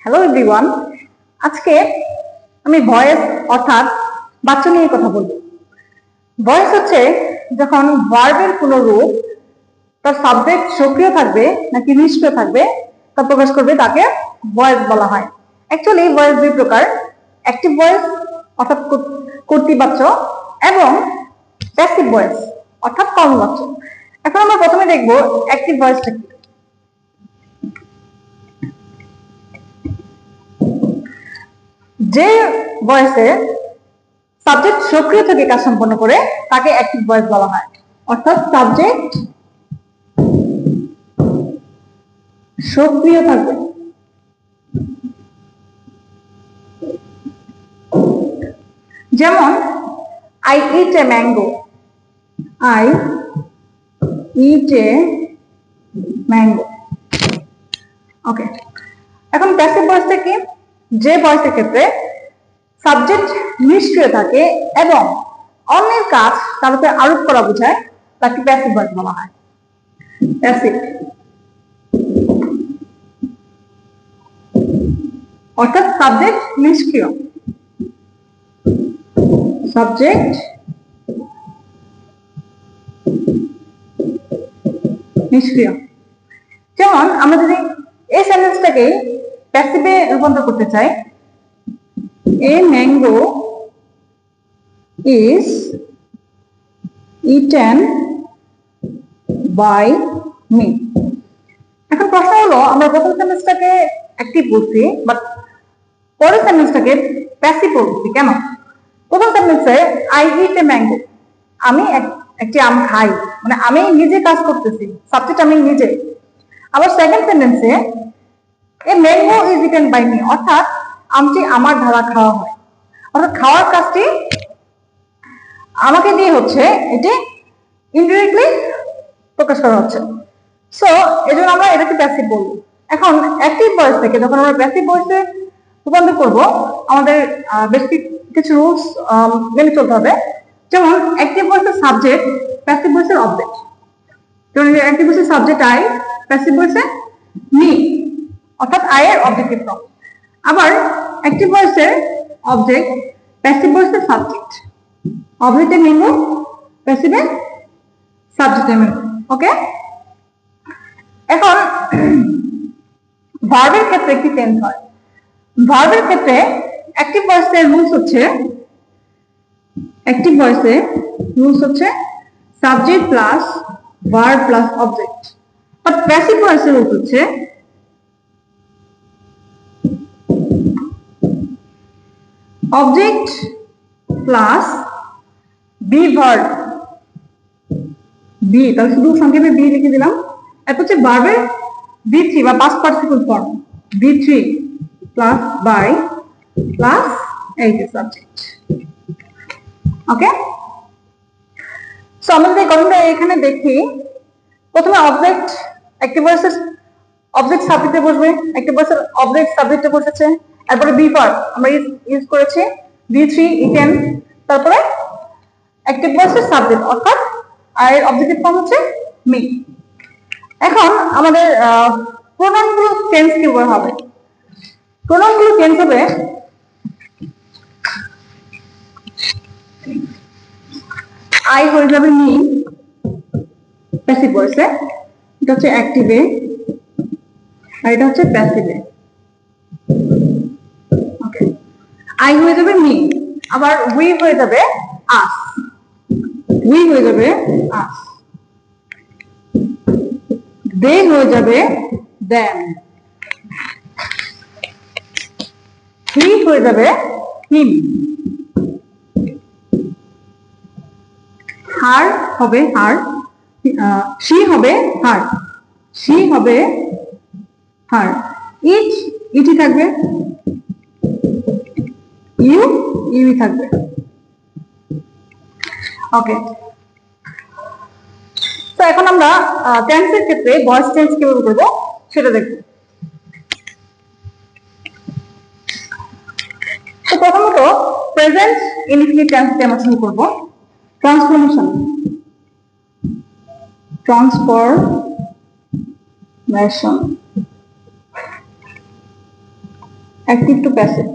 Hello everyone, আজকে আমি voice অর্থাৎ বাচ্য নিয়ে কথা বলবো। ভয়েস হচ্ছে যখন ভার্বের কোনো রূপ তার সাবজেক্ট সক্রিয় থাকবে নাকি নিষ্ক্রিয় থাকবে তা প্রকাশ করবে, তাকে ভয়েস বলা হয়। অ্যাকচুয়ালি ভয়েস দুই প্রকার, অ্যাক্টিভ ভয়েস অর্থাৎ কর্তৃবাচ্য এবং প্যাসিভ ভয়েস অর্থাৎ কর্মবাচ্য। এখন আমরা প্রথমে দেখবো অ্যাক্টিভ ভয়েসটা কি। যে ভয়েসে সাবজেক্ট সক্রিয় থেকে কাজ সম্পন্ন করে তাকে অ্যাক্টিভ ভয়েস বলা হয়, অর্থাৎ সাবজেক্ট সক্রিয় থাকবে। যেমন I eat a mango, I eat a mango. Okay, এখন প্যাসিভ ভয়েসটা কি? যে ভয়েসের ক্ষেত্রে সাবজেক্ট নিষ্ক্রিয় থাকে এবং অন্যের কাজ তার উপরে আরোপ করা বোঝায় তাকে প্যাসিভ ভয়েস বলা হয়। প্যাসিভ অর্থাৎ সাবজেক্ট নিষ্ক্রিয়, সাবজেক্ট নিষ্ক্রিয়। যেমন আমরা যদি এই সেন্টেন্সটাকে প্যাসিভে রূপান্তর করতে চাই, a mango is eaten by me। এখন প্রশ্ন হলো, আমরা প্রথম সেন্টেন্সটাকে অ্যাক্টিভ বলছি বাট পরের সেন্টেন্সটাকে প্যাসিভ বলছি কেন? প্রথম সেন্টেন্সে আই ইট এ ম্যাঙ্গো, আমি একটি আম খাই, মানে আমি নিজে কাজ করতেছি, সাবজেক্ট আমি নিজে। আবার সেকেন্ড সেন্টেন্সে a mango is eaten by me, অর্থাৎ আমটি আমার দ্বারা খাওয়া হয়, অর্থাৎ খাওয়ার কাজটি আমাকে দিয়ে হচ্ছে, এটি ইনডিরেক্টলি প্রকাশ করা হচ্ছে। সো এজন্য আমরা এটাকে প্যাসিভ বলবো। এখন অ্যাক্টিভ ভয়েস থেকে যখন আমরা প্যাসিভ ভয়েসে রূপান্তর করবো, আমাদের বেশ কিছু রুলস মেনে চলতে হবে। যেমন অ্যাক্টিভ ভয়েসের সাবজেক্ট, প্যাসিভ ভয়েসের অবজেক্ট। যেমন অ্যাক্টিভ ভয়েসের সাবজেক্ট আই, প্যাসিভ ভয়েসে মি, অর্থাৎ আই এর অবজেক্টিভ ফর্ম। আবার অ্যাক্টিভ ভয়েসের অবজেক্ট, প্যাসিভ ভয়েসের সাবজেক্ট। অবজেক্টে মিনু, প্যাসিভে সাবজেক্টে মিনু। ওকে, এখন ভার্বের ক্ষেত্রে কি চেঞ্জ হয়? ভার্বের ক্ষেত্রে অ্যাক্টিভ ভয়েসের রুলস হচ্ছে, অ্যাক্টিভ ভয়েসে রুলস হচ্ছে subject plus verb plus object. But passive ভয়েসের রুলস হচ্ছে object plus be verb, be, তাহলে শুধু সংক্ষেপে বি লিখে দিলাম। এরপর হচ্ছে ভার্বের বি থ্রি বা past participle form, V three plus by plus এই যে সাবজেক্ট। ওকে, সো আমরা যদি গঠনটা এখানে দেখি, প্রথমে অবজেক্ট অ্যাক্টিভ ভয়েসের অবজেক্ট সাবজেক্টে বসবে, অ্যাক্টিভ ভয়েসের অবজেক্ট সাবজেক্টে বসেছে। তারপরে বি ভার্ব আমরা ইউজ করেছি, বি থ্রি ইটেন, তারপরে অ্যাক্টিভ ভয়েসের সাবজেক্ট অর্থাৎ আর অবজেক্টিভ ফর্ম হচ্ছে মি। এখন আমাদের প্রোনাউনগুলো চেঞ্জ কিভাবে হবে? প্রোনাউনগুলো চেঞ্জ হবে আই হয়ে যাবে মি প্যাসিভ ভয়েসে, এটা হচ্ছে অ্যাক্টিভে, আর এটা হচ্ছে প্যাসিভে। ওকে, আই হয়ে যাবে মি, আবার উই হয়ে যাবে আস, উই হয়ে যাবে আস, দে হয়ে যাবে দেম, হি হয়ে যাবে হিম, হার হবে হার, শি হবে হার, শি হবে হার, ইট ইটি থাকবে, ইউ ইউই থাকবে। ওকে, তো এখন আমরা টেন্সের ক্ষেত্রে ভয়েস চেঞ্জ কিভাবে করবো সেটা দেখব। তো প্রথমত প্রেজেন্ট ইনডিফিনিট টেন্স দিয়ে আমরা শুরু করব। Transformation, transformation active to passive.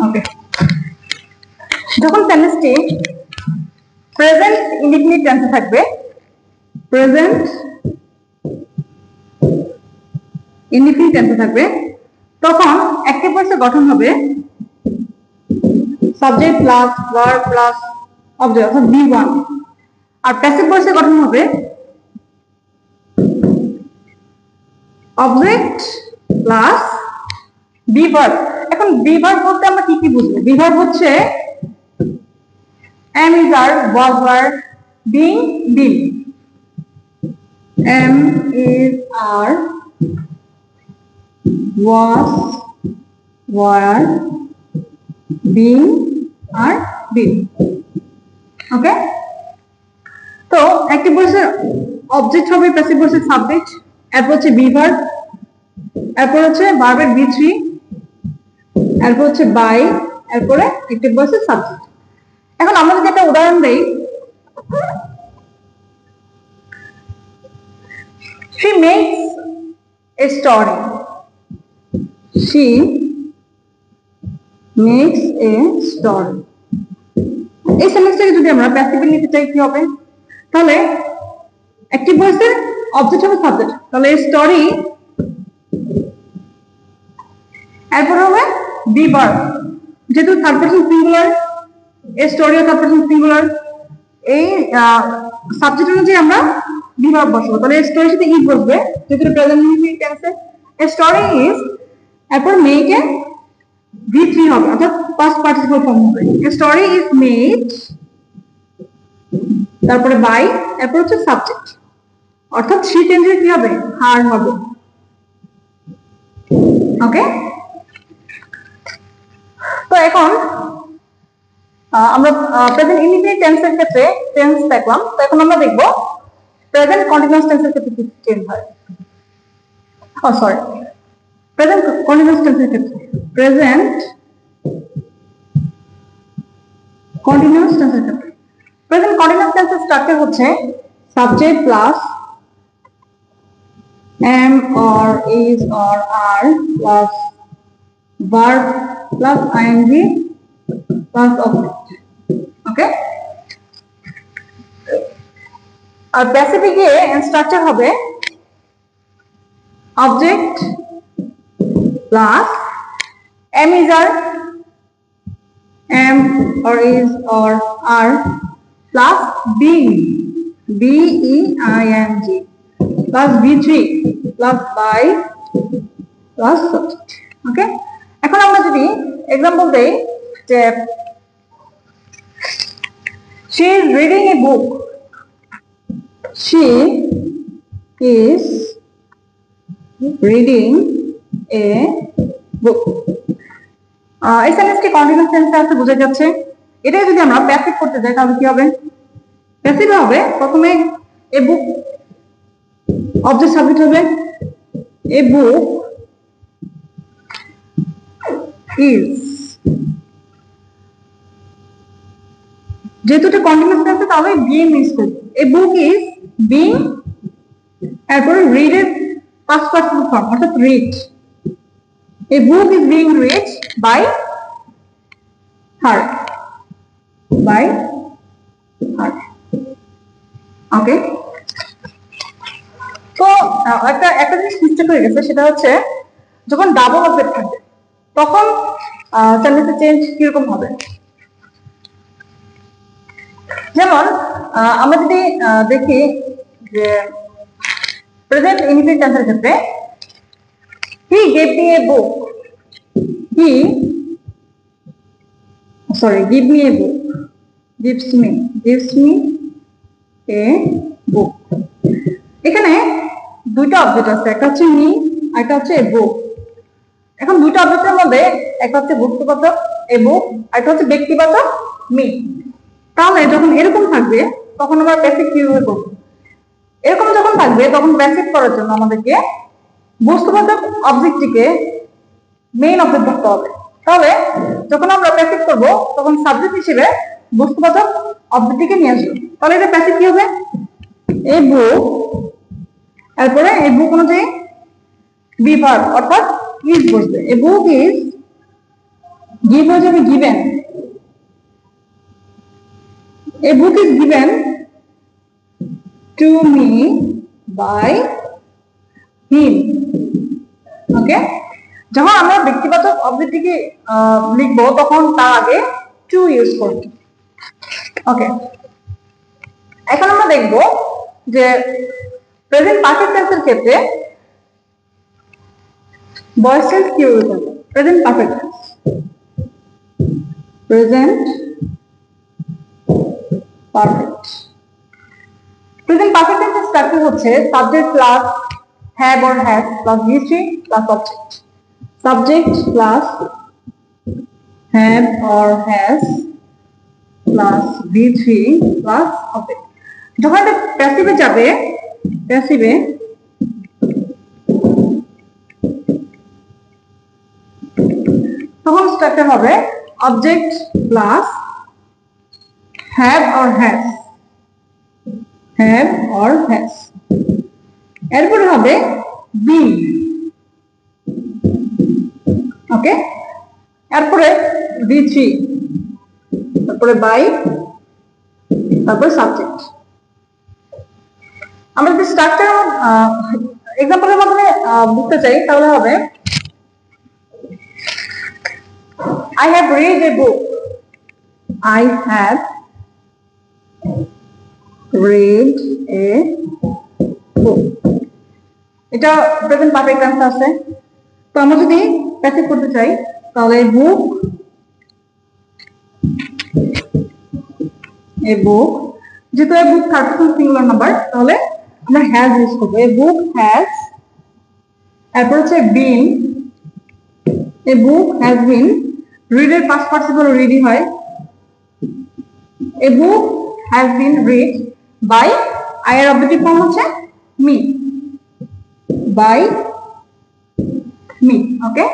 Okay, যখন সেন্টেন্সটি প্রেজেন্ট ইনডিফিনিট টেন্সে থাকবে, প্রেজেন্ট ইনডিফিনিট টেন্সে থাকবে, তখন অ্যাক্টিভ ভয়েসের গঠন হবে subject plus verb plus object, অর্থাৎ V1। আর প্যাসিভ ভয়েসের গঠন হবে অবজেক্ট প্লাস বি ভার্ব। এখন বি ভার্ব বলতে আমরা কি কি বুঝবো? বি ভার্ব হচ্ছে am is are, was were, being been। am is are, was were, being are been। ওকে, তো অ্যাক্টিভ ভয়েসের অবজেক্ট হবে প্যাসিভ ভয়েসের সাবজেক্ট, এরপর হচ্ছে বি ভার্ব, এরপর হচ্ছে ভার্বের V3, এরপর হচ্ছে বাই, এরপরে অ্যাক্টিভ ভয়েসের সাবজেক্ট। এখন আমরা যদি একটা উদাহরণ দেই, she makes a story, she makes a story। এই সেন্টেন্সটাকে যদি আমরা প্যাসিভে নিতে চাই কি হবে? তাহলে অ্যাক্টিভ ভয়েসের অবজেক্ট হবে সাবজেক্ট, তাহলে স্টোরি, এরপর হবে বি ভার্ব, যেহেতু থার্ড পারসন সিঙ্গুলার, এ স্টোরিও থার্ড পারসন সিঙ্গুলার, এই সাবজেক্ট অনুযায়ী আমরা বি ভার্ব বসাবো। তাহলে স্টোরির সাথে ইজ বসবে, যেহেতু প্রেজেন্ট ইনডিফিনিট টেন্সে। এ স্টোরি ইজ, এরপর মেক এ V3 হবে, অর্থাৎ পাস্ট পার্টিসিপল ফর্ম হবে। এ স্টোরি ইজ মেড, তারপরে বাই, এরপর হচ্ছে সাবজেক্ট, অর্থাৎ শি টেন্সে কি হবে? হার হবে। ওকে, তো এখন আমরা প্রেজেন্ট ইনডিফিনিট টেন্সের ক্ষেত্রে টেন্স দেখলাম, তো এখন আমরা দেখব প্রেজেন্ট কন্টিনিউয়াস টেন্সের ক্ষেত্রে কি চেঞ্জ হয়। প্রেজেন্ট কন্টিনিউয়াস টেন্সের ক্ষেত্রে, প্রেজেন্ট কন্টিনিউয়াস টেন্সের ক্ষেত্রে, প্রেজেন্ট কন্টিনিউয়াস টেন্সের স্ট্রাকচার হচ্ছে subject plus am or is or are plus verb plus ing plus object। ওকে, আর প্যাসিভে গিয়ে স্ট্রাকচার হবে object plus am is are, am or is or are plus being, B-E-I-N-G plus V3 plus by plus subject। ওকে, এখন আমরা যদি example দেই যে she is reading a book, she is reading a book। এই সেন্টেন্সটি continuous টেন্সে আছে, বোঝা যাচ্ছে। এটাই যদি আমরা প্যাসিভ করতে যাই তাহলে কি হবে? প্যাসিভ হবে প্রথমে এ বুক, অবজেক্ট সাবজেক্ট হবে এ বুক ইজ, যেহেতু এটা কন্টিনিউয়াস টেন্সে তাহলে বিইং ইউজ করব। এ বুক ইজ বিইং, এরপরে রিড এর পাস্ট পার্টিসিপল ফর্ম, অর্থাৎ read. A book is being read by her, by her. Okay, তো একটা জিনিস মিস্টেক হয়ে গেছে, সেটা হচ্ছে যখন ডাবল অবজেক্ট থাকবে তখন সেন্টেন্সের চেঞ্জ কিরকম হবে। যেমন আমরা যদি দেখি যে প্রেজেন্ট ইনডিফিনিট টেন্সের ক্ষেত্রে he gave me a book, give me a book, gives me a book। এখানে দুইটা অবজেক্ট আছে, একটা হচ্ছে মি, একটা হচ্ছে এ বুক। এখন দুইটা অবজেক্টের মধ্যে একটা হচ্ছে বস্তুবাচক এ বুক, একটা হচ্ছে ব্যক্তিবাচক মি। তাহলে যখন এরকম থাকবে তখন আমরা প্যাসিভ কিভাবে করব? এরকম যখন থাকবে তখন প্যাসিভ করার জন্য আমাদেরকে বস্তুবাচক অবজেক্টটিকে মেইন অবজেক্ট ধরতে হবে। তাহলে যখন আমরা প্যাসিভ করব তখন সাবজেক্ট হিসেবে বস্তুবাচক অবজেক্টটিকে নিয়ে আসবো। তাহলে এটা প্যাসিভ কি হবে? এ বুক, এরপরে এই বুক অনুযায়ী বি ভার্ব অর্থাৎ ইজ বসবে। এ বুক ইজ গিভ হয়ে যাবে given. A book is given to me by him. Okay, যখন আমরা ব্যক্তিবাচক অবজেক্টটিকে লিখবো তখন তার আগে টু ইউজ করব। ওকে, এখন আমরা দেখব যে প্রেজেন্ট পারফেক্ট টেন্সের ক্ষেত্রে ভয়েস টেন্স কি ইউজ করব। Present perfect tense, present perfect. Present perfect টেন্সের স্ট্রাকচার হচ্ছে subject plus have or has plus V3 plus object. Subject plus have or has plus V3 plus object. যখন এটা প্যাসিভে যাবে, প্যাসিভে তখন স্ট্রাকচার হবে object plus have or has, have or has। এরপরে হবে বিন। ওকে, এরপরে V3, তারপরে বাই, তারপরে সাবজেক্ট। আমরা যদি স্ট্রাকচার এক্সাম্পলের মাধ্যমে বুঝতে চাই তাহলে হবে I have read a book, I have read a book। এটা প্রেজেন্ট পারফেক্ট টেন্স আছে। তো আমরা যদি প্যাসিভ করতে চাই তাহলে বুক, এ বুক, যেহেতু এ বুক থার্ড পারসন সিঙ্গুলার নাম্বার তাহলে আমরা হ্যাজ ইউজ করব। এ বুক হ্যাজ, এরপর হচ্ছে been, a book has been. Read এর পাস্ট পার্টিসিপল রিডই হয়। A book has been read by, I এর অবজেক্টিভ ফর্ম হচ্ছে মি, by me। Okay,